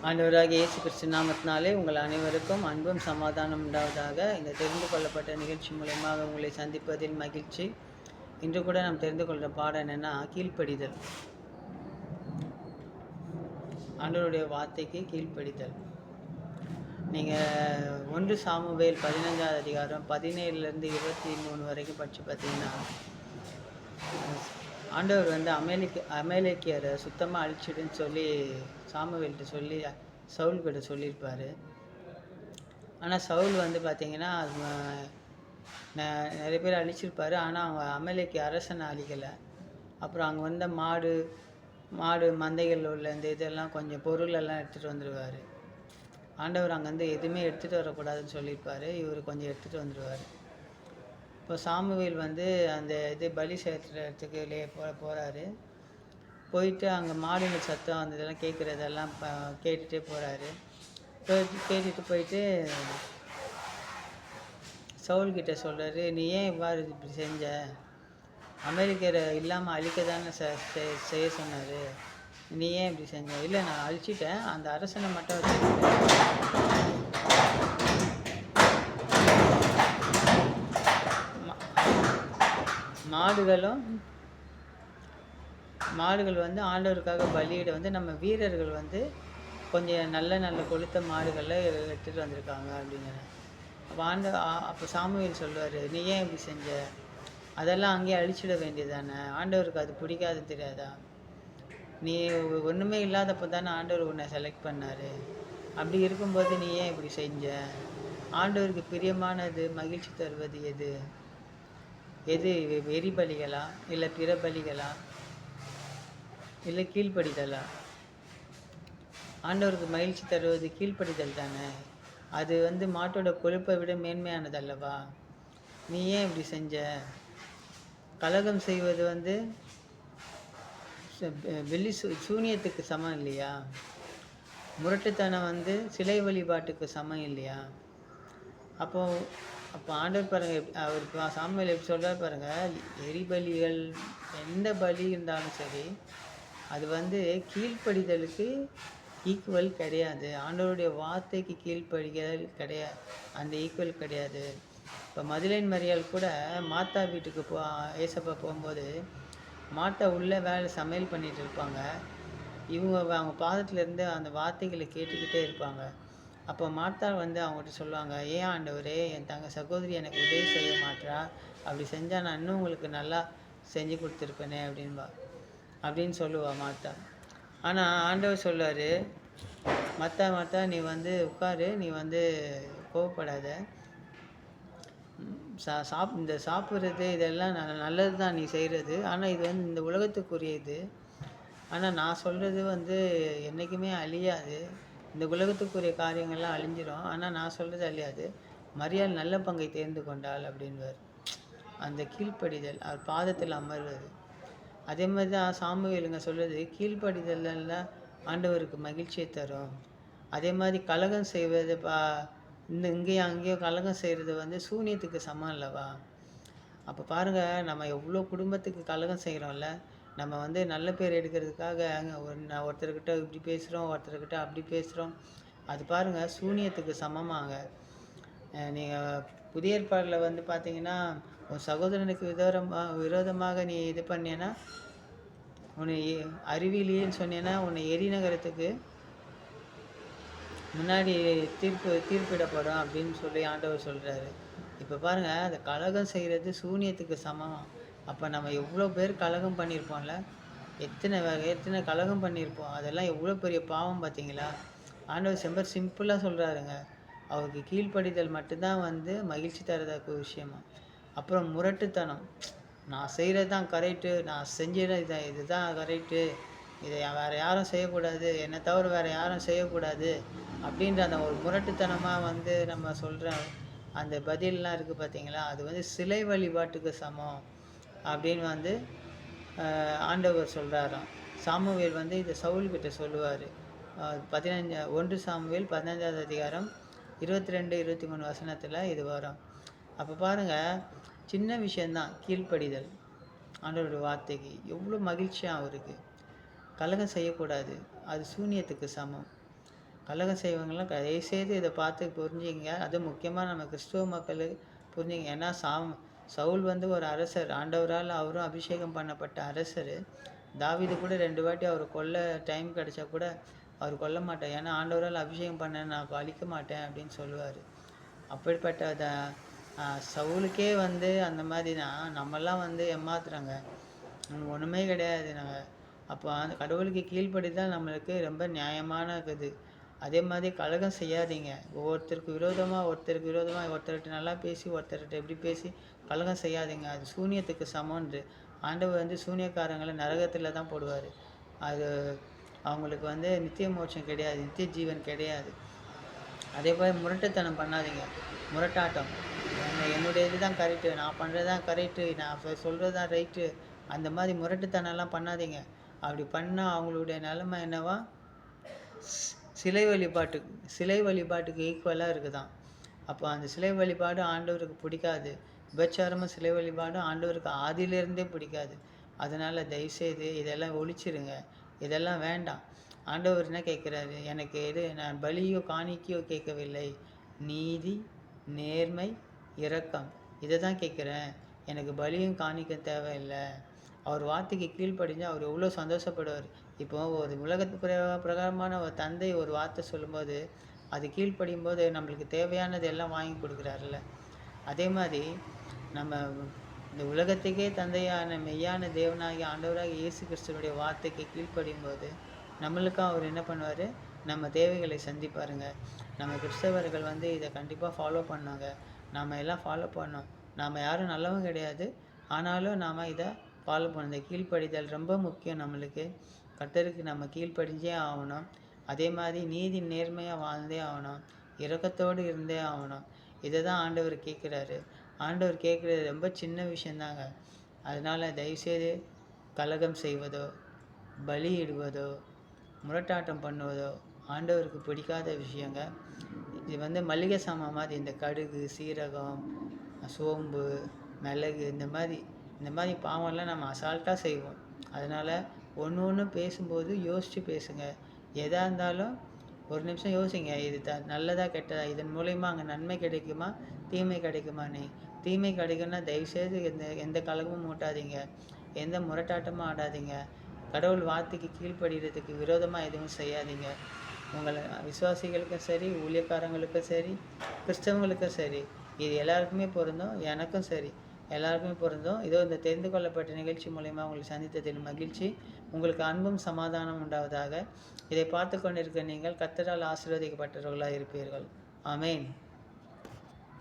ஆண்டவராகிய இயேசு கிறிஸ்து நாமத்தினாலே உங்கள் அனைவருக்கும் அன்பும் சமாதானம் உண்டாவதாக. இந்த தெரிந்து கொள்ளப்பட்ட நிகழ்ச்சி மூலமாக உங்களை சந்திப்பதில் மகிழ்ச்சி. இன்று கூட நாம் தெரிந்து கொள்கிற பாடம் என்னென்னா, கீழ்ப்படிதல். ஆண்டவருடைய வார்த்தைக்கு கீழ்ப்படிதல். நீங்கள் 1 சாமுவேல் 15வது அதிகாரம் 17லேருந்து 23 வரைக்கும் படித்து பார்த்தீங்கன்னா, ஆண்டவர் வந்து அமேலேக்கியரை சுத்தமாக அழிச்சிடுன்னு சொல்லி சாமுவேல்கிட்ட சொல்லி சவுல்கிட்ட சொல்லியிருப்பார். ஆனால் சவுல் வந்து பார்த்திங்கன்னா நிறைய பேர் அழிச்சிருப்பார். ஆனால் அவங்க அமலேக்கிய அரசனை அழிக்கலை. அப்புறம் அங்கே வந்த மாடு மந்தைகளில் உள்ள இந்த இதெல்லாம் கொஞ்சம் பொருளெல்லாம் எடுத்துகிட்டு வந்துடுவார். ஆண்டவர் அங்கேருந்து எதுவுமே எடுத்துகிட்டு வரக்கூடாதுன்னு சொல்லியிருப்பார். இவர் கொஞ்சம் எடுத்துகிட்டு வந்துடுவார். இப்போ சாமுவேல் வந்து அந்த பலி செலுத்துகிற இடத்துக்கு போகிறாரு. போயிட்டு அங்கே மாடுங்க சத்தம் அந்த இதெல்லாம் கேட்குறதெல்லாம் கேட்டுகிட்டே போகிறாரு. கேட்டுட்டு போயிட்டு சவுல்கிட்ட சொல்கிறாரு, நீ ஏன் இவ்வாறு இப்படி செஞ்ச? அமெரிக்கரை இல்லாமல் அழிக்க தானே செய்ய சொன்னார், நீ ஏன் இப்படி செஞ்ச? இல்லை, நான் அழிச்சிட்டேன், அந்த அரசனை மட்டும் வச்சுக்கிட்டேன். மாடுகள் வந்து ஆண்டவருக்காக பலியிட வந்து நம்ம வீரர்கள் வந்து கொஞ்சம் நல்ல கொளுத்த மாடுகளை எடுத்துகிட்டு வந்திருக்காங்க அப்படின்னு. அப்போ சாமுவேல் சொல்லுவார், நீ ஏன் இப்படி செஞ்ச? அதெல்லாம் அங்கேயே அழிச்சிட வேண்டியதானே? ஆண்டவருக்கு அது பிடிக்காதுன்னு தெரியாதா? நீ ஒன்றுமே இல்லாதப்போ தானே ஆண்டவர் உன்னை செலக்ட் பண்ணார். அப்படி இருக்கும்போது நீ ஏன் இப்படி செஞ்ச? ஆண்டவருக்கு பிரியமானது மகிழ்ச்சி தருவது எது வெறி பலிகளா, இல்லை பிற பலிகளா, இல்லை கீழ்ப்படிதலா? ஆண்டவருக்கு மகிழ்ச்சி தருவது கீழ்ப்படிதல் தானே. அது வந்து மாட்டோட கொழுப்பை விட மேன்மையானது அல்லவா? நீ ஏன் இப்படி செஞ்ச? கலகம் செய்வது வந்து வெள்ளி சூனியத்துக்கு சமம் இல்லையா? முரட்டுத்தனம் வந்து சிலை வழிபாட்டுக்கு சமம் இல்லையா? அப்போ ஆண்டவர் பாருங்கள், அவர் சாமுவேல் எப்படி சொல்கிறார் பாருங்கள், எரிபலிகள் எந்த பலி இருந்தாலும் சரி, அது வந்து கீழ்ப்படிதலுக்கு ஈக்குவல் கிடையாது. ஆண்டவருடைய வார்த்தைக்கு கீழ்ப்படிதல் கிடையாது, அந்த ஈக்குவல் கிடையாது. இப்போ மதுலேன் மரியாள் கூட மாத்தா வீட்டுக்கு ஏசப்பா போகும்போது மாத்தா உள்ளே சமையல் பண்ணிகிட்டு இருப்பாங்க. அவங்க பாதத்துலேருந்து அந்த வார்த்தைகளை கேட்டுக்கிட்டே இருப்பாங்க. அப்போ மாத்தா வந்து அவங்ககிட்ட சொல்லுவாங்க, ஏன் ஆண்டவரே, என் சகோதரி எனக்கு உதவி செய்ய மாட்டா, அப்படி செஞ்சால் நான் இன்னும் உங்களுக்கு நல்லா செஞ்சு கொடுத்துருப்பேனே அப்படின்னு சொல்லுவா மாத்தா. ஆனால் ஆண்டவர் சொல்லுவார், மாத்தா நீ வந்து உட்காரு, நீ வந்து கோவப்படாத, இந்த சாப்பிட்றது இதெல்லாம் நல்லது தான் நீ செய்கிறது, ஆனால் இது வந்து இந்த உலகத்துக்குரியது. ஆனால் நான் சொல்கிறது வந்து என்றைக்குமே அழியாது. இந்த உலகத்துக்குரிய காரியங்கள்லாம் அழிஞ்சிடும், ஆனால் நான் சொல்கிறது அழியாது. மரியாள் நல்ல பங்கை தேர்ந்து கொண்டாள் அப்படின்வார். அந்த கீழ்ப்படிதல், அவர் பாதத்தில் அமர்வது. அதே மாதிரி தான் சாமுவேலுங்க சொல்கிறது, கீழ்ப்படிதலெல்லாம் ஆண்டவருக்கு மகிழ்ச்சியை தரும். அதே மாதிரி கலகம் செய்வது இங்கேயும் அங்கேயும் கலகம் செய்கிறது வந்து சூனியத்துக்கு சமம் இல்லவா? அப்போ பாருங்கள், நம்ம எவ்வளோ குடும்பத்துக்கு கலகம் செய்கிறோம்ல. நம்ம வந்து நல்ல பேர் எடுக்கிறதுக்காக ஒருத்தர்கிட்ட இப்படி பேசுகிறோம், ஒருத்தர்கிட்ட அப்படி பேசுகிறோம். அது பாருங்கள் சூனியத்துக்கு சமமாங்க. நீங்கள் புதிய ஏற்பாடில் வந்து பார்த்தீங்கன்னா, உன் சகோதரனுக்கு விரோதமாக நீ இது பண்ணினா, உன்னை அறிவியலின்னு சொன்னீங்கன்னா உன்னை எரிநகரத்துக்கு முன்னாடி தீர்ப்பிடப்படும் அப்படின்னு சொல்லி ஆண்டவர் சொல்கிறாரு. இப்போ பாருங்கள், அந்த கலகம் செய்கிறது சூனியத்துக்கு சமம். அப்போ நம்ம எவ்வளோ பேர் கலகம் பண்ணியிருப்போம்ல, எத்தனை கலகம் பண்ணியிருப்போம். அதெல்லாம் எவ்வளோ பெரிய பாவம் பார்த்தீங்களா? ஆண்டவர் சிம்பிளாக சொல்கிறாருங்க, அவருக்கு கீழ்ப்படிதல் மட்டும்தான் வந்து மகிழ்ச்சி தரதக்க விஷயமா. அப்புறம் முரட்டுத்தனம், நான் செய்கிறது தான் கரெக்டு, நான் செஞ்சது இதுதான் கரெக்டு, இதை வேறு யாரும் செய்யக்கூடாது, என்னை தவிர வேறு யாரும் செய்யக்கூடாது அப்படின்ற அந்த ஒரு முரட்டுத்தனமாக வந்து நம்ம சொல்கிற அந்த பதிலெலாம் இருக்குது பார்த்தீங்களா? அது வந்து சிலை வழிபாட்டுக்கு சமம் அப்படின்னு வந்து ஆண்டவர் சொல்கிறாராம். சாமுவேல் வந்து இதை சவுல்கிட்ட சொல்லுவார். 1 சாமுவேல் 15வது அதிகாரம் 22, 23 வசனத்தில் இது வரும். அப்போ பாருங்கள், சின்ன விஷயந்தான் கீழ்ப்படிதல் ஆண்டவருடைய வார்த்தைக்கு. எவ்வளோ மகிழ்ச்சியாக அவருக்கு. கலகம் செய்யக்கூடாது, அது சூனியத்துக்கு சமம். கலகம் செய்வங்களாம் தயவுசெய்து இதை பார்த்து புரிஞ்சுங்க. அதுவும் முக்கியமாக நம்ம கிறிஸ்துவ மக்கள் புரிஞ்சுங்க. ஏன்னா சவுல் வந்து ஒரு அரசர், ஆண்டவரால் அவரும் அபிஷேகம் பண்ணப்பட்ட அரசர். தாவீது கூட 2 வாட்டி அவர் கொல்ல டைம் கிடைச்சா கூட அவர் கொல்ல மாட்டார். ஏன்னா ஆண்டவரால் அபிஷேகம் பண்ண நான் அழிக்க மாட்டேன் அப்படின்னு சொல்லுவார். அப்படிப்பட்ட சவுலுக்கே வந்து அந்த மாதிரினா நம்மெல்லாம் வந்து ஏமாத்துறாங்க. ஒன்றுமே கிடையாது. நாங்கள் அப்போ அந்த கடவுளுக்கு கீழ்ப்படி தான் நம்மளுக்கு ரொம்ப நியாயமான இது. அதே மாதிரி கலகம் செய்யாதீங்க. ஒருத்தருக்கு விரோதமாக ஒருத்தர்கிட்ட நல்லா பேசி ஒருத்தர்கிட்ட எப்படி பேசி கலகம் செய்யாதீங்க. அது சூனியத்துக்கு சமம்ன்று. ஆண்டவர் வந்து சூனியக்காரங்களை நரகத்தில் தான் போடுவார். அது அவங்களுக்கு வந்து நித்திய மோட்சம் கிடையாது, நித்திய ஜீவன் கிடையாது. அதே போல் முரட்டுத்தனம் பண்ணாதீங்க. முரட்டாட்டம், என்னுடைய இது தான் கரெக்டு, நான் பண்ணுறது தான் கரெக்டு, நான் சொல்கிறது தான் ரைட்டு, அந்த மாதிரி முரட்டுத்தனம்லாம் பண்ணாதீங்க. அப்படி பண்ணால் அவங்களுடைய நிலைமை என்னவா, சிலை வழிபாட்டுக்கு ஈக்குவலாக இருக்குதான். அப்போ அந்த சிலை வழிபாடு ஆண்டவருக்கு பிடிக்காது. விபச்சாரமும் சிலை வழிபாடும் ஆண்டவருக்கு ஆதியிலேருந்தே பிடிக்காது. அதனால் தயவுசெய்து இதெல்லாம் ஒழிச்சிருங்க. இதெல்லாம் வேண்டாம். ஆண்டவர் என்ன கேட்குறாரு, எனக்கு நான் பலியோ காணிக்கையோ கேட்கவில்லை, நீதி, நேர்மை, இரக்கம், இதை தான் கேட்குறேன். எனக்கு பலியும் காணிக்க தேவையில்லை. அவர் வார்த்தைக்கு கீழ்ப்படிஞ்சு அவர் எவ்வளோ சந்தோஷப்படுவார். இப்போ ஒரு உலகத்து பிரகாரமான ஒரு தந்தை ஒரு வார்த்தை சொல்லும்போது அது கீழ்ப்படியும் போது நம்மளுக்கு தேவையானது எல்லாம் வாங்கி கொடுக்குறாருல்ல. அதே மாதிரி நம்ம இந்த உலகத்துக்கே தந்தையான மெய்யான தேவனாகி ஆண்டவராக இயேசு கிறிஸ்துவனுடைய வார்த்தைக்கு கீழ்ப்படியும் போது நம்மளுக்கும் அவர் என்ன பண்ணுவார், நம்ம தேவைகளை சந்திப்பாருங்க. நம்ம கிறிஸ்தவர்கள் வந்து இதை கண்டிப்பாக ஃபாலோ பண்ணாங்க. நாம் எல்லாம் ஃபாலோ பண்ணோம். நாம் யாரும் நல்லவங்க கிடையாது, ஆனாலும் நாம் இதை ஃபாலோ பண்ண. இந்த கீழ்ப்படிதல் ரொம்ப முக்கியம். நம்மளுக்கு கர்த்தருக்கு நம்ம கீழ்ப்படிஞ்சே ஆகணும். அதே மாதிரி நீதி நேர்மையாக வாழ்ந்தே ஆகணும், இரக்கத்தோடு இருந்தே ஆகணும். இதை தான் ஆண்டவர் கேட்குறாரு. ஆண்டவர் கேட்குறது ரொம்ப சின்ன விஷயந்தாங்க. அதனால் தயவுசெய்து கலகம் செய்வதோ, பலியிடுவதோ, முரட்டாட்டம் பண்ணுவதோ ஆண்டவருக்கு பிடிக்காத விஷயங்க. இது வந்து மளிகை சாமான் மாதிரி. இந்த கடுகு, சீரகம், சோம்பு, மிளகு, இந்த மாதிரி பாவம்லாம் நம்ம அசால்ட்டாக செய்வோம். அதனால் ஒன்று பேசும்போது யோசித்து பேசுங்க. எதாக இருந்தாலும் ஒரு நிமிஷம் யோசிங்க, இது நல்லதா கெட்டதா, இதன் மூலயமா அங்கே நன்மை கிடைக்குமா தீமை கிடைக்குமான்னு. தீமை கிடைக்குன்னா தயவுசெய்து எந்த கலகமும் மூட்டாதீங்க, எந்த முரட்டாட்டமும் ஆடாதீங்க. கடவுள் வார்த்தைக்கு கீழ்ப்படுகிறதுக்கு விரோதமாக எதுவும் செய்யாதீங்க. உங்களை விசுவாசிகளுக்கும் சரி, ஊழியக்காரங்களுக்கும் சரி, கிறிஸ்தவங்களுக்கும் சரி, இது எல்லாருக்குமே பொருந்தும். எனக்கும் சரி, எல்லாருக்குமே பொருந்தும். இதோ இந்த தெரிந்து கொள்ளப்பட்ட நிகழ்ச்சி மூலயமா உங்களை சந்தித்ததில் மகிழ்ச்சி. உங்களுக்கு அன்பும் சமாதானம் உண்டாவதாக. இதை பார்த்து கொண்டிருக்க நீங்கள் கர்த்தரால் ஆசீர்வதிக்கப்பட்டவர்களாக இருப்பீர்கள். ஆமேன்.